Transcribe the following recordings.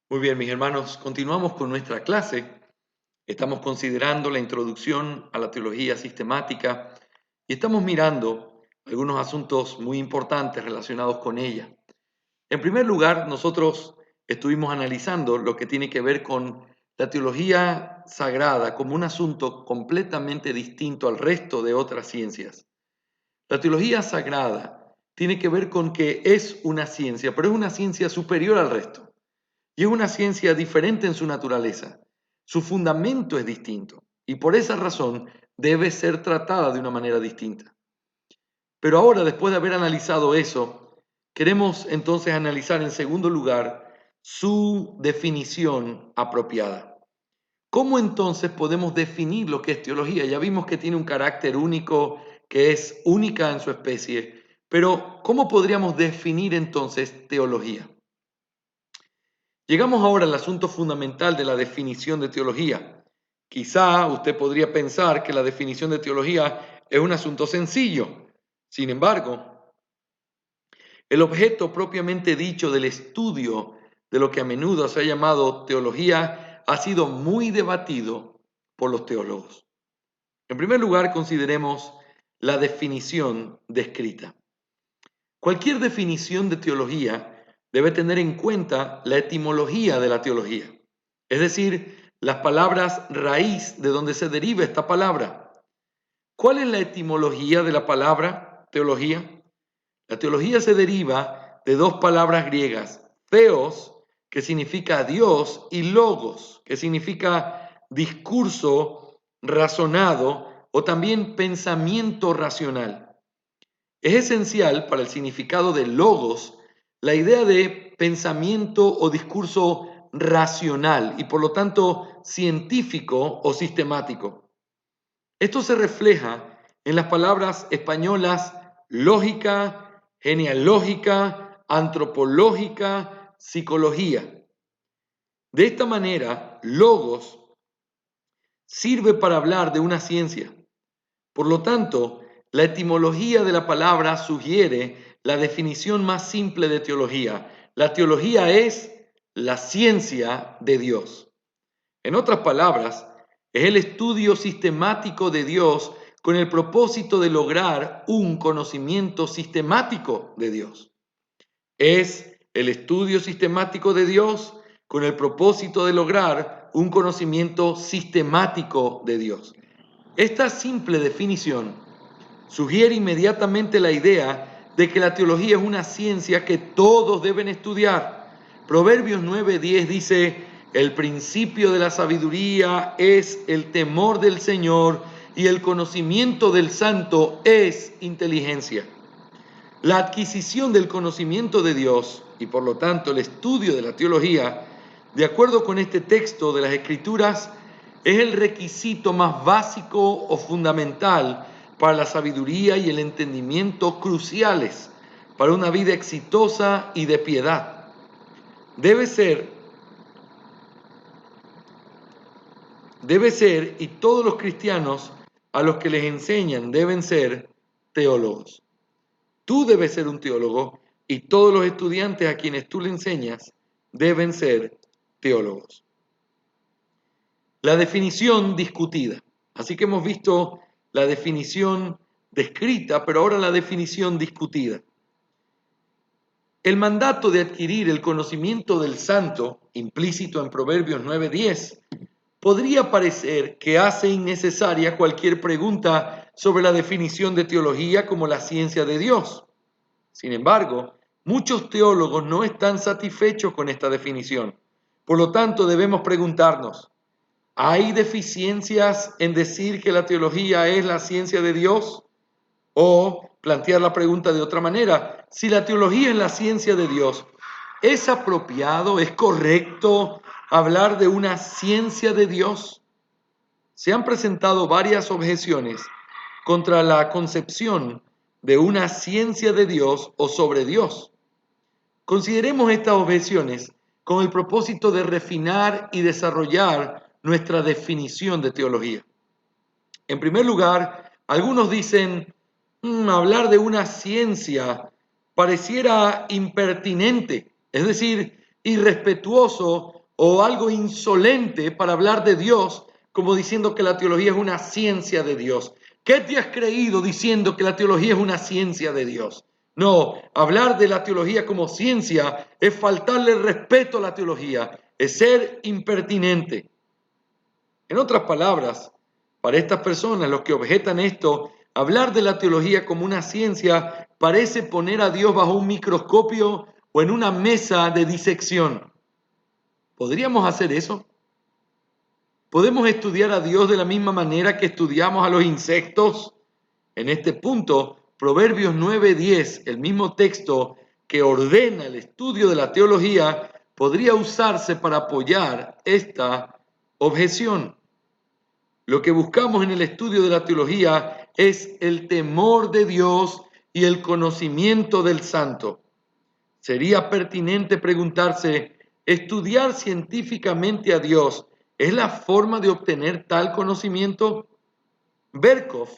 Muy bien, mis hermanos, continuamos con nuestra clase. Estamos considerando la introducción a la teología sistemática y estamos mirando algunos asuntos muy importantes relacionados con ella. En primer lugar, nosotros estuvimos analizando lo que tiene que ver con la teología sagrada como un asunto completamente distinto al resto de otras ciencias. La teología sagrada tiene que ver con que es una ciencia, pero es una ciencia superior al resto. Y es una ciencia diferente en su naturaleza. Su fundamento es distinto y por esa razón debe ser tratada de una manera distinta. Pero ahora, después de haber analizado eso, queremos entonces analizar en segundo lugar su definición apropiada. ¿Cómo entonces podemos definir lo que es teología? Ya vimos que tiene un carácter único, que es única en su especie, pero ¿cómo podríamos definir entonces teología? Llegamos ahora al asunto fundamental de la definición de teología. Quizá usted podría pensar que la definición de teología es un asunto sencillo. Sin embargo, el objeto propiamente dicho del estudio de lo que a menudo se ha llamado teología ha sido muy debatido por los teólogos. En primer lugar, consideremos la definición descrita. Cualquier definición de teología debe tener en cuenta la etimología de la teología, es decir, las palabras raíz de donde se deriva esta palabra. ¿Cuál es la etimología de la palabra teología? La teología se deriva de dos palabras griegas, theos, que significa Dios, y logos, que significa discurso razonado o también pensamiento racional. Es esencial para el significado de logos la idea de pensamiento o discurso racional y por lo tanto científico o sistemático. Esto se refleja en las palabras españolas lógica, genealógica, antropológica, psicología. De esta manera, logos sirve para hablar de una ciencia. Por lo tanto, la etimología de la palabra sugiere la definición más simple de teología. La teología es la ciencia de Dios. En otras palabras, es el estudio sistemático de Dios con el propósito de lograr un conocimiento sistemático de Dios. Es el estudio sistemático de Dios con el propósito de lograr un conocimiento sistemático de Dios. Esta simple definición sugiere inmediatamente la idea de que la teología es una ciencia que todos deben estudiar. Proverbios 9:10 dice, el principio de la sabiduría es el temor del Señor y el conocimiento del santo es inteligencia. La adquisición del conocimiento de Dios y por lo tanto el estudio de la teología, de acuerdo con este texto de las Escrituras, es el requisito más básico o fundamental para la sabiduría y el entendimiento cruciales para una vida exitosa y de piedad. Debe ser, y todos los cristianos a los que les enseñan deben ser teólogos. Tú debes ser un teólogo y todos los estudiantes a quienes tú le enseñas deben ser teólogos. La definición discutida. Así que hemos visto la definición descrita, pero ahora la definición discutida. El mandato de adquirir el conocimiento del santo, implícito en Proverbios 9:10, podría parecer que hace innecesaria cualquier pregunta sobre la definición de teología como la ciencia de Dios. Sin embargo, muchos teólogos no están satisfechos con esta definición. Por lo tanto, debemos preguntarnos, ¿hay deficiencias en decir que la teología es la ciencia de Dios? O plantear la pregunta de otra manera, si la teología es la ciencia de Dios, ¿es apropiado, es correcto hablar de una ciencia de Dios? Se han presentado varias objeciones contra la concepción de una ciencia de Dios o sobre Dios. Consideremos estas objeciones con el propósito de refinar y desarrollar nuestra definición de teología. En primer lugar, algunos dicen, hablar de una ciencia pareciera impertinente, es decir, irrespetuoso o algo insolente para hablar de Dios, como diciendo que la teología es una ciencia de Dios. ¿Qué te has creído diciendo que la teología es una ciencia de Dios? No, hablar de la teología como ciencia es faltarle el respeto a la teología, es ser impertinente. En otras palabras, para estas personas, los que objetan esto, hablar de la teología como una ciencia parece poner a Dios bajo un microscopio o en una mesa de disección. ¿Podríamos hacer eso? ¿Podemos estudiar a Dios de la misma manera que estudiamos a los insectos? En este punto, Proverbios 9:10, el mismo texto que ordena el estudio de la teología, podría usarse para apoyar esta objeción. Lo que buscamos en el estudio de la teología es el temor de Dios y el conocimiento del santo. Sería pertinente preguntarse, ¿estudiar científicamente a Dios es la forma de obtener tal conocimiento? Berkov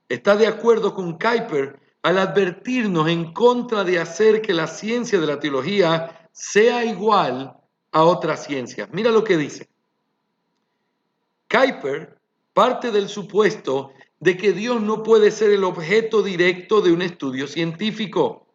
está de acuerdo con Kuyper al advertirnos en contra de hacer que la ciencia de la teología sea igual a otras ciencias. Mira lo que dice. Kuyper parte del supuesto de que Dios no puede ser el objeto directo de un estudio científico.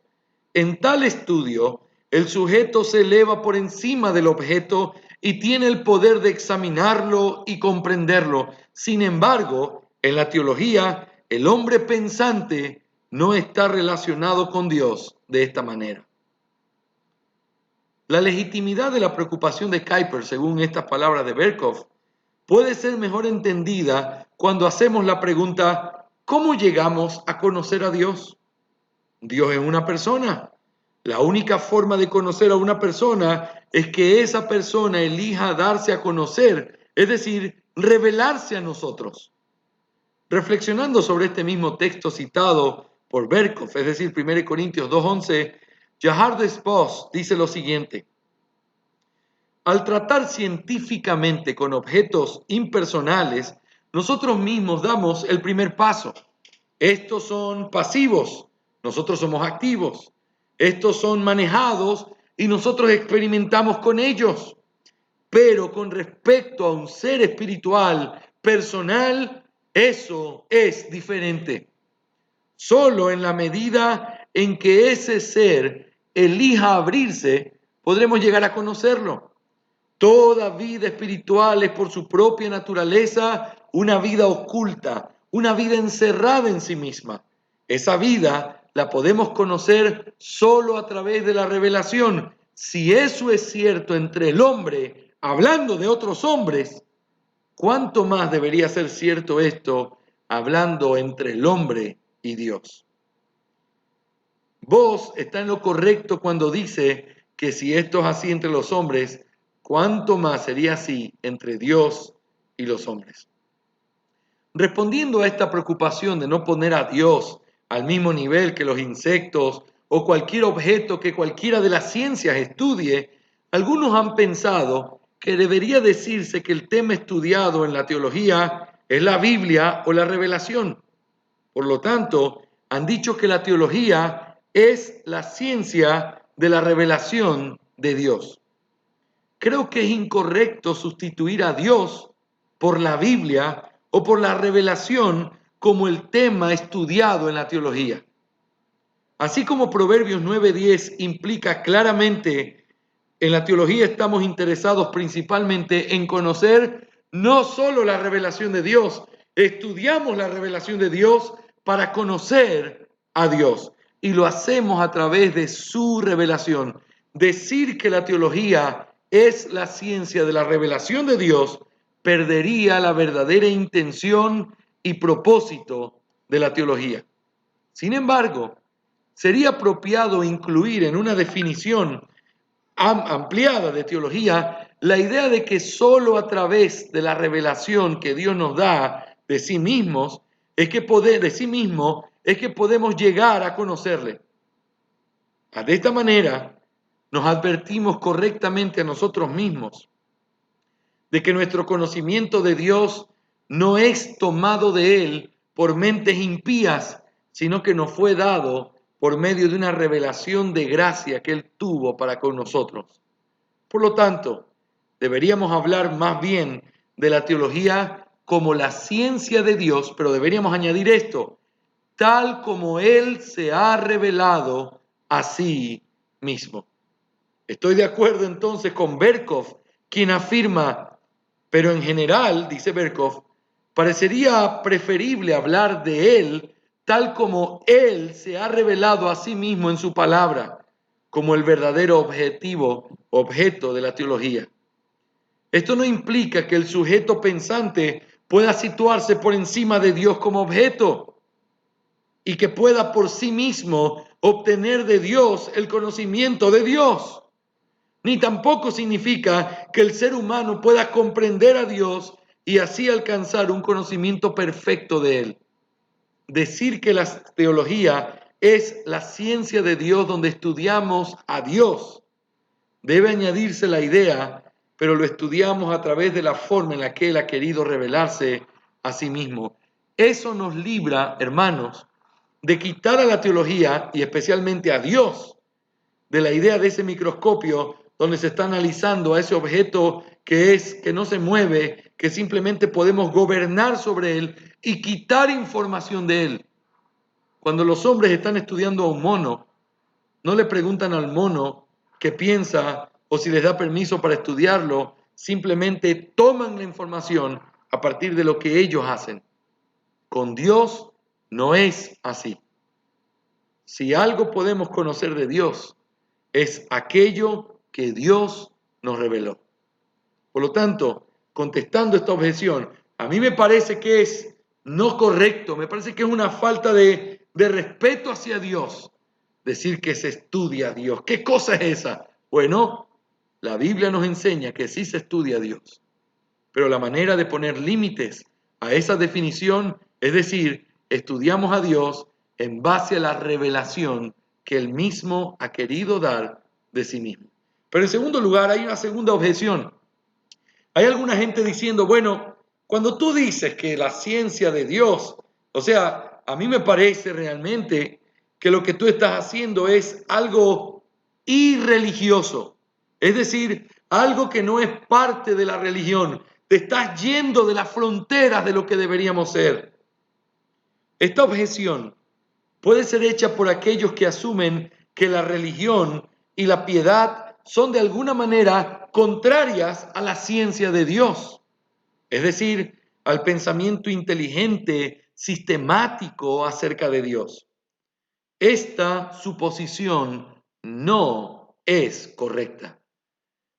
En tal estudio, el sujeto se eleva por encima del objeto y tiene el poder de examinarlo y comprenderlo. Sin embargo, en la teología, el hombre pensante no está relacionado con Dios de esta manera. La legitimidad de la preocupación de Kuyper, según estas palabras de Berkov, puede ser mejor entendida cuando hacemos la pregunta, ¿cómo llegamos a conocer a Dios? Dios es una persona. La única forma de conocer a una persona es que esa persona elija darse a conocer, es decir, revelarse a nosotros. Reflexionando sobre este mismo texto citado por Berkov, es decir, 1 Corintios 2:11, Gerhard Sposs dice lo siguiente: al tratar científicamente con objetos impersonales, nosotros mismos damos el primer paso. Estos son pasivos, nosotros somos activos. Estos son manejados y nosotros experimentamos con ellos. Pero con respecto a un ser espiritual, personal, eso es diferente. Solo en la medida en que ese ser elija abrirse, podremos llegar a conocerlo. Toda vida espiritual es por su propia naturaleza una vida oculta, una vida encerrada en sí misma. Esa vida la podemos conocer solo a través de la revelación. Si eso es cierto entre el hombre, hablando de otros hombres, ¿cuánto más debería ser cierto esto hablando entre el hombre y Dios? Vos está en lo correcto cuando dice que si esto es así entre los hombres, ¿cuánto más sería así entre Dios y los hombres? Respondiendo a esta preocupación de no poner a Dios al mismo nivel que los insectos o cualquier objeto que cualquiera de las ciencias estudie, algunos han pensado que debería decirse que el tema estudiado en la teología es la Biblia o la revelación. Por lo tanto, han dicho que la teología es la ciencia de la revelación de Dios. Creo que es incorrecto sustituir a Dios por la Biblia o por la revelación como el tema estudiado en la teología. Así como Proverbios 9:10 implica claramente, en la teología estamos interesados principalmente en conocer no solo la revelación de Dios, estudiamos la revelación de Dios para conocer a Dios y lo hacemos a través de su revelación. Decir que la teología es la ciencia de la revelación de Dios perdería la verdadera intención y propósito de la teología. Sin embargo, sería apropiado incluir en una definición ampliada de teología la idea de que solo a través de la revelación que Dios nos da de sí mismos es que podemos llegar a conocerle. De esta manera nos advertimos correctamente a nosotros mismos de que nuestro conocimiento de Dios no es tomado de Él por mentes impías, sino que nos fue dado por medio de una revelación de gracia que Él tuvo para con nosotros. Por lo tanto, Deberíamos hablar más bien de la teología como la ciencia de Dios, pero deberíamos añadir esto, tal como Él se ha revelado a sí mismo. Estoy de acuerdo entonces con Berkov, quien afirma, pero en general, dice Berkov, parecería preferible hablar de Él tal como Él se ha revelado a sí mismo en su palabra, como el verdadero objeto de la teología. Esto no implica que el sujeto pensante pueda situarse por encima de Dios como objeto y que pueda por sí mismo obtener de Dios el conocimiento de Dios. Ni tampoco significa que el ser humano pueda comprender a Dios y así alcanzar un conocimiento perfecto de Él. Decir que la teología es la ciencia de Dios donde estudiamos a Dios, debe añadirse la idea, pero lo estudiamos a través de la forma en la que Él ha querido revelarse a sí mismo. Eso nos libra, hermanos, de quitar a la teología y especialmente a Dios de la idea de ese microscopio donde se está analizando a ese objeto que no se mueve, que simplemente podemos gobernar sobre él y quitar información de él. Cuando los hombres están estudiando a un mono, no le preguntan al mono qué piensa o si les da permiso para estudiarlo, simplemente toman la información a partir de lo que ellos hacen. Con Dios no es así. Si algo podemos conocer de Dios, es aquello que Dios nos reveló. Por lo tanto, contestando esta objeción, a mí me parece que es no correcto, me parece que es una falta de respeto hacia Dios decir que se estudia a Dios. ¿Qué cosa es esa? Bueno, la Biblia nos enseña que sí se estudia a Dios, pero la manera de poner límites a esa definición, es decir, estudiamos a Dios en base a la revelación que Él mismo ha querido dar de sí mismo. Pero en segundo lugar, hay una segunda objeción. Hay alguna gente diciendo, bueno, cuando tú dices que la ciencia de Dios, o sea, a mí me parece realmente que lo que tú estás haciendo es algo irreligioso, es decir, algo que no es parte de la religión. Te estás yendo de las fronteras de lo que deberíamos ser. Esta objeción puede ser hecha por aquellos que asumen que la religión y la piedad son de alguna manera contrarias a la ciencia de Dios, es decir, al pensamiento inteligente, sistemático acerca de Dios. Esta suposición no es correcta.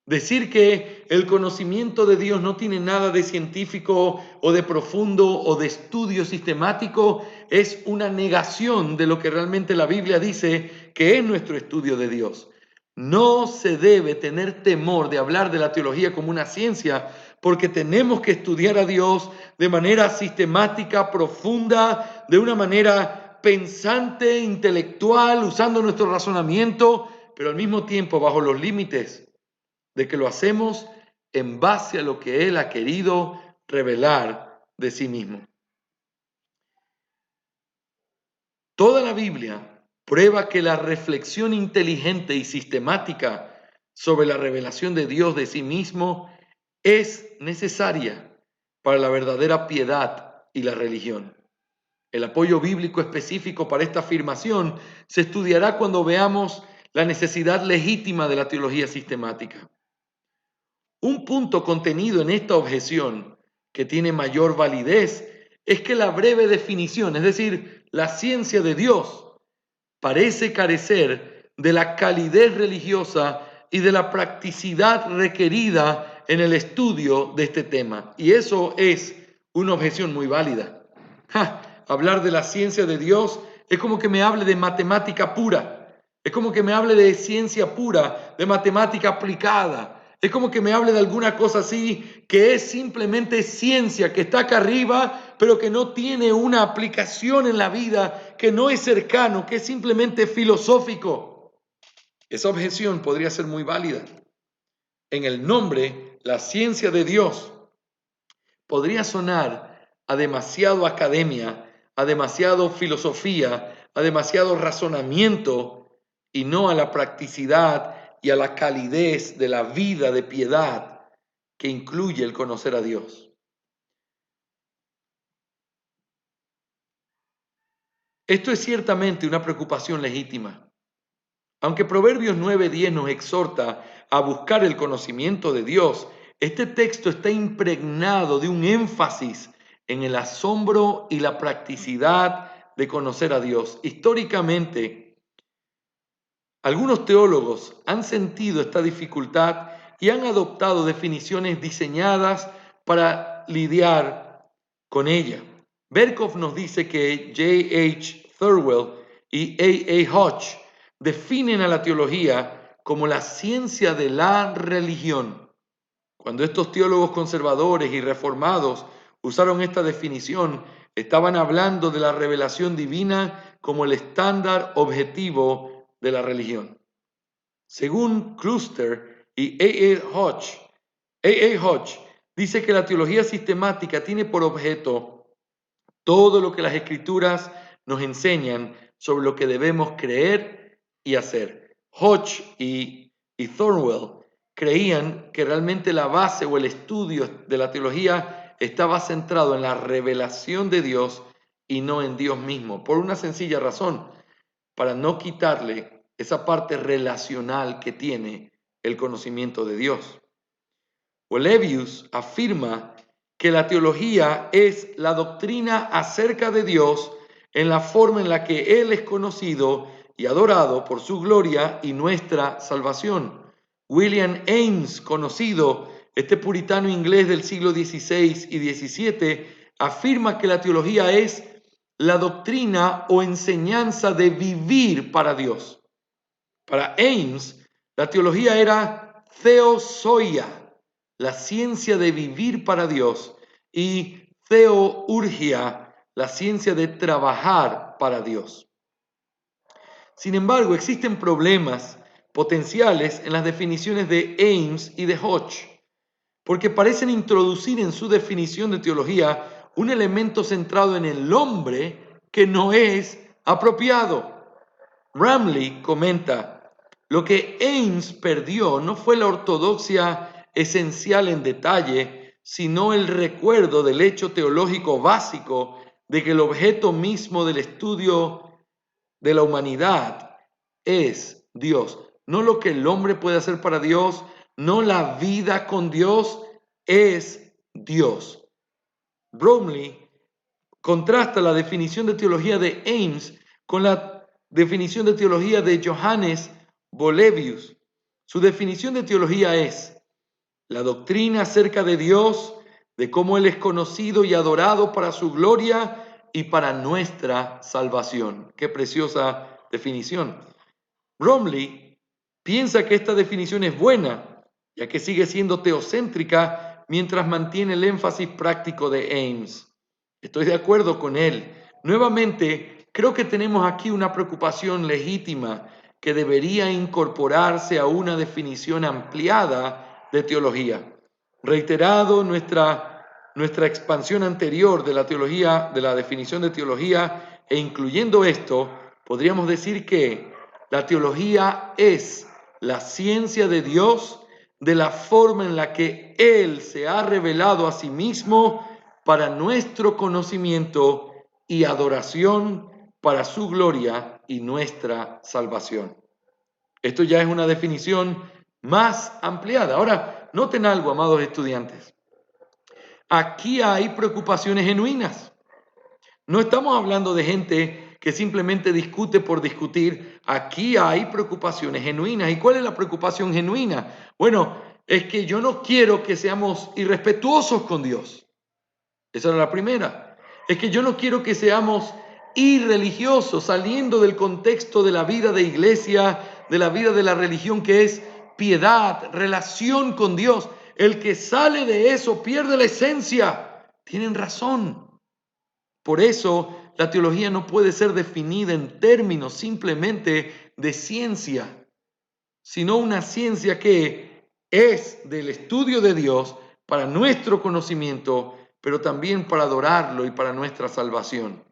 Decir que el conocimiento de Dios no tiene nada de científico o de profundo o de estudio sistemático es una negación de lo que realmente la Biblia dice que es nuestro estudio de Dios. No se debe tener temor de hablar de la teología como una ciencia, porque tenemos que estudiar a Dios de manera sistemática, profunda, de una manera pensante, intelectual, usando nuestro razonamiento, pero al mismo tiempo bajo los límites de que lo hacemos en base a lo que Él ha querido revelar de sí mismo. Toda la Biblia prueba que la reflexión inteligente y sistemática sobre la revelación de Dios de sí mismo es necesaria para la verdadera piedad y la religión. El apoyo bíblico específico para esta afirmación se estudiará cuando veamos la necesidad legítima de la teología sistemática. Un punto contenido en esta objeción que tiene mayor validez es que la breve definición, es decir, la ciencia de Dios, parece carecer de la calidez religiosa y de la practicidad requerida en el estudio de este tema. Y eso es una objeción muy válida. Hablar de la ciencia de Dios es como que me hable de matemática pura, es como que me hable de ciencia pura, de matemática aplicada. Es como que me hable de alguna cosa así que es simplemente ciencia, que está acá arriba, pero que no tiene una aplicación en la vida, que no es cercano, que es simplemente filosófico. Esa objeción podría ser muy válida. En el nombre, la ciencia de Dios podría sonar a demasiado academia, a demasiado filosofía, a demasiado razonamiento y no a la practicidad y a la calidez de la vida de piedad que incluye el conocer a Dios. Esto es ciertamente una preocupación legítima. Aunque Proverbios 9:10 nos exhorta a buscar el conocimiento de Dios, este texto está impregnado de un énfasis en el asombro y la practicidad de conocer a Dios. Históricamente, algunos teólogos han sentido esta dificultad y han adoptado definiciones diseñadas para lidiar con ella. Berkhoff nos dice que J.H. Thirlwell y A.A. Hodge definen a la teología como la ciencia de la religión. Cuando estos teólogos conservadores y reformados usaron esta definición, estaban hablando de la revelación divina como el estándar objetivo de la religión. Según Cluster y A.A. Hodge dice que la teología sistemática tiene por objeto todo lo que las escrituras nos enseñan sobre lo que debemos creer y hacer. Hodge y Thornwell creían que realmente la base o el estudio de la teología estaba centrado en la revelación de Dios y no en Dios mismo, por una sencilla razón, para no quitarle esa parte relacional que tiene el conocimiento de Dios. Olevius afirma que la teología es la doctrina acerca de Dios en la forma en la que Él es conocido y adorado por su gloria y nuestra salvación. William Ames, conocido, este puritano inglés del siglo XVI y XVII, afirma que la teología es la doctrina o enseñanza de vivir para Dios. Para Ames, la teología era theosoia, la ciencia de vivir para Dios, y theourgia, la ciencia de trabajar para Dios. Sin embargo, existen problemas potenciales en las definiciones de Ames y de Hodge, porque parecen introducir en su definición de teología un elemento centrado en el hombre que no es apropiado. Ramley comenta, lo que Ames perdió no fue la ortodoxia esencial en detalle, sino el recuerdo del hecho teológico básico de que el objeto mismo del estudio de la humanidad es Dios. No lo que el hombre puede hacer para Dios, no la vida con Dios, es Dios. Bromley contrasta la definición de teología de Ames con la definición de teología de Johannes Bolevius. Su definición de teología es la doctrina acerca de Dios, de cómo Él es conocido y adorado para su gloria y para nuestra salvación. Qué preciosa definición. Bromley piensa que esta definición es buena, ya que sigue siendo teocéntrica mientras mantiene el énfasis práctico de Ames. Estoy de acuerdo con él. Nuevamente, creo que tenemos aquí una preocupación legítima que debería incorporarse a una definición ampliada de teología. Reiterado nuestra expansión anterior de la teología, de la definición de teología, e incluyendo esto, podríamos decir que la teología es la ciencia de Dios de la forma en la que Él se ha revelado a sí mismo para nuestro conocimiento y adoración para su gloria y nuestra salvación. Esto ya es una definición más ampliada. Ahora, noten algo, amados estudiantes. Aquí hay preocupaciones genuinas. No estamos hablando de gente que simplemente discute por discutir. Aquí hay preocupaciones genuinas. ¿Y cuál es la preocupación genuina? Bueno, es que yo no quiero que seamos irrespetuosos con Dios. Esa era la primera. Es que yo no quiero que seamos irreligiosos, saliendo del contexto de la vida de iglesia, de la vida de la religión, que es piedad, relación con Dios. El que sale de eso pierde la esencia. Tienen razón. Por eso la teología no puede ser definida en términos simplemente de ciencia, sino una ciencia que es del estudio de Dios para nuestro conocimiento, pero también para adorarlo y para nuestra salvación.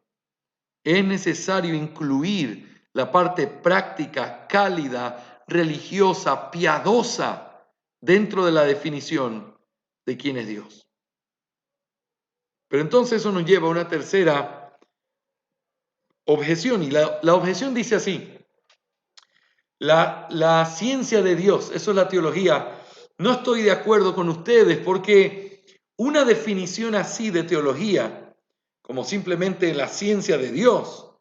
Es necesario incluir la parte práctica, cálida, religiosa, piadosa dentro de la definición, de quién es Dios. Pero entonces eso nos lleva a una tercera objeción, y la objeción dice así: la ciencia de Dios, eso es la teología. No estoy de acuerdo con ustedes porque una definición así de teología, como simplemente la ciencia de Dios,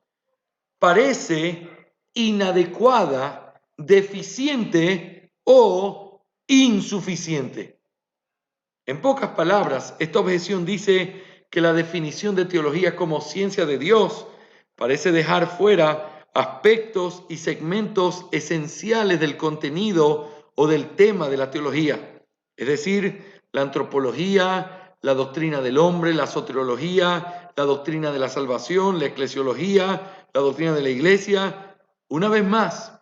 parece inadecuada, deficiente o insuficiente. En pocas palabras, esta objeción dice que la definición de teología como ciencia de Dios parece dejar fuera aspectos y segmentos esenciales del contenido o del tema de la teología, es decir, la antropología, la doctrina del hombre, la soteriología, la doctrina de la salvación, la eclesiología, la doctrina de la iglesia. Una vez más,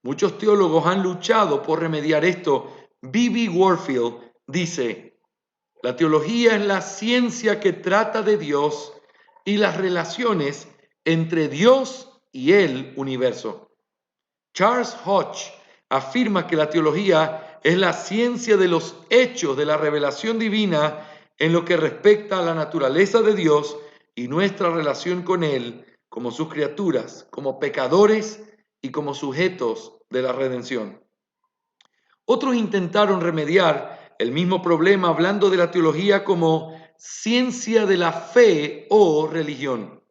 muchos teólogos han luchado por remediar esto. B.B. Warfield dice: la teología es la ciencia que trata de Dios y las relaciones entre Dios y el universo. Charles Hodge afirma que la teología es la ciencia de los hechos de la revelación divina en lo que respecta a la naturaleza de Dios y nuestra relación con Él como sus criaturas, como pecadores y como sujetos de la redención. Otros intentaron remediar el mismo problema hablando de la teología como ciencia de la fe o religión.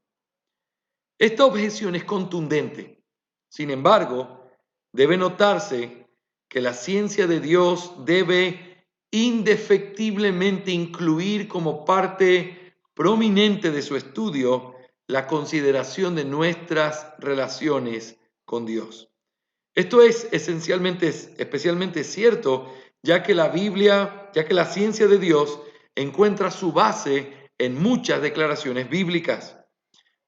Esta objeción es contundente. Sin embargo, debe notarse que la ciencia de Dios debe indefectiblemente incluir como parte prominente de su estudio la consideración de nuestras relaciones con Dios. Esto es especialmente cierto, ya que la ciencia de Dios encuentra su base en muchas declaraciones bíblicas,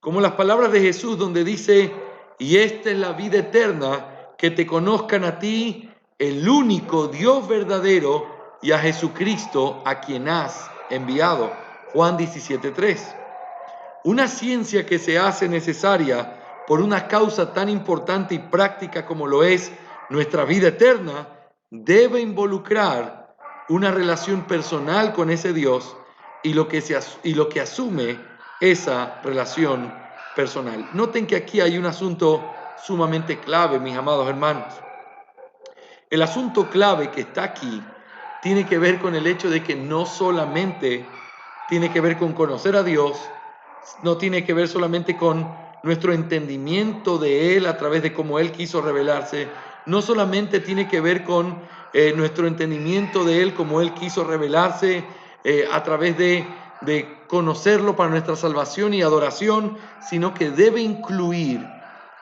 como las palabras de Jesús donde dice: y esta es la vida eterna, que te conozcan a ti, el único Dios verdadero, y a Jesucristo a quien has enviado. Juan 17:3. Una ciencia que se hace necesaria por una causa tan importante y práctica como lo es nuestra vida eterna, debe involucrar una relación personal con ese Dios y lo que asume esa relación personal. Noten que aquí hay un asunto sumamente clave, mis amados hermanos. El asunto clave que está aquí tiene que ver con el hecho de que no solamente tiene que ver con conocer a Dios, no tiene que ver solamente con nuestro entendimiento de Él a través de cómo Él quiso revelarse, no solamente tiene que ver con nuestro entendimiento de Él como Él quiso revelarse a través de conocerlo para nuestra salvación y adoración, sino que debe incluir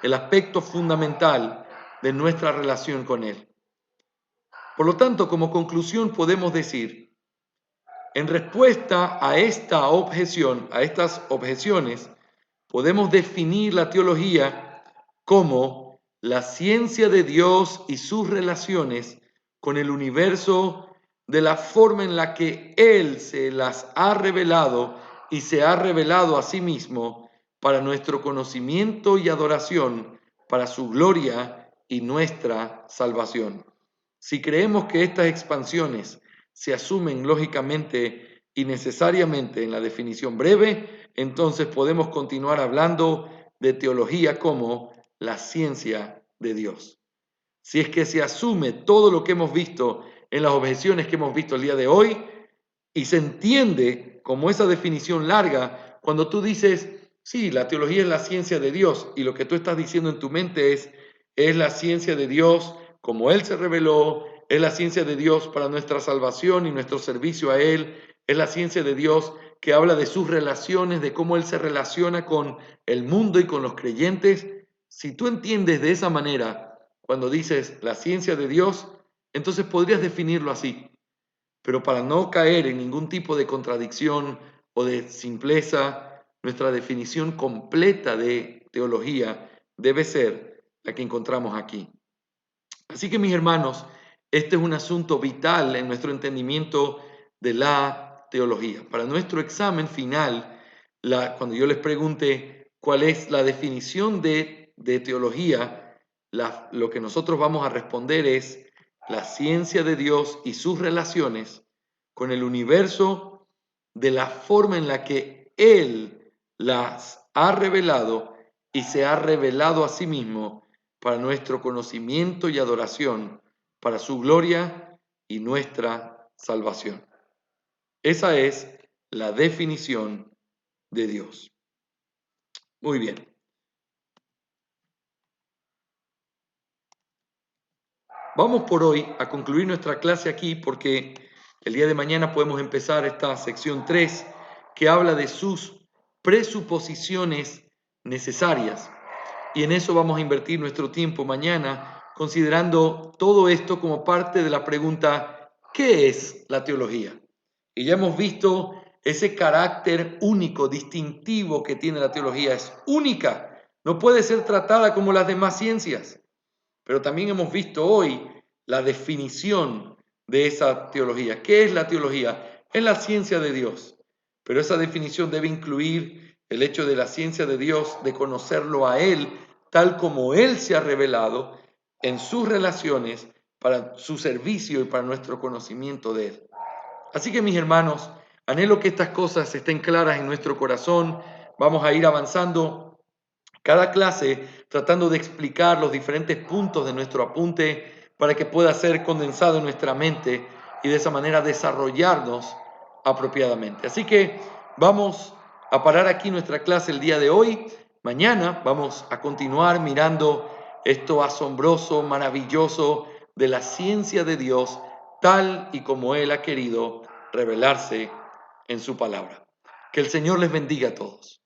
el aspecto fundamental de nuestra relación con Él. Por lo tanto, como conclusión podemos decir, en respuesta a esta objeción, a estas objeciones, podemos definir la teología como la ciencia de Dios y sus relaciones con el universo de la forma en la que Él se las ha revelado y se ha revelado a sí mismo para nuestro conocimiento y adoración, para su gloria y nuestra salvación. Si creemos que estas expansiones se asumen lógicamente y necesariamente en la definición breve, entonces podemos continuar hablando de teología como la ciencia de Dios. Si es que se asume todo lo que hemos visto en las objeciones que hemos visto el día de hoy y se entiende como esa definición larga, cuando tú dices, sí, la teología es la ciencia de Dios, y lo que tú estás diciendo en tu mente es la ciencia de Dios como Él se reveló, es la ciencia de Dios para nuestra salvación y nuestro servicio a Él, es la ciencia de Dios que habla de sus relaciones, de cómo Él se relaciona con el mundo y con los creyentes. Si tú entiendes de esa manera, cuando dices la ciencia de Dios, entonces podrías definirlo así. Pero para no caer en ningún tipo de contradicción o de simpleza, nuestra definición completa de teología debe ser la que encontramos aquí. Así que, mis hermanos, este es un asunto vital en nuestro entendimiento de la teología. Para nuestro examen final, cuando yo les pregunte cuál es la definición de teología, lo que nosotros vamos a responder es la ciencia de Dios y sus relaciones con el universo de la forma en la que Él las ha revelado y se ha revelado a sí mismo para nuestro conocimiento y adoración, para su gloria y nuestra salvación. Esa es la definición de Dios. Muy bien. Vamos por hoy a concluir nuestra clase aquí porque el día de mañana podemos empezar esta sección 3 que habla de sus presuposiciones necesarias. Y en eso vamos a invertir nuestro tiempo mañana considerando todo esto como parte de la pregunta, ¿qué es la teología? Y ya hemos visto ese carácter único, distintivo que tiene la teología. Es única, no puede ser tratada como las demás ciencias. Pero también hemos visto hoy la definición de esa teología. ¿Qué es la teología? Es la ciencia de Dios. Pero esa definición debe incluir el hecho de la ciencia de Dios, de conocerlo a Él, tal como Él se ha revelado en sus relaciones para su servicio y para nuestro conocimiento de Él. Así que mis hermanos, anhelo que estas cosas estén claras en nuestro corazón. Vamos a ir avanzando cada clase tratando de explicar los diferentes puntos de nuestro apunte para que pueda ser condensado en nuestra mente y de esa manera desarrollarnos apropiadamente. Así que vamos a parar aquí nuestra clase el día de hoy. Mañana vamos a continuar mirando esto asombroso, maravilloso de la ciencia de Dios, tal y como Él ha querido revelarse en su palabra. Que el Señor les bendiga a todos.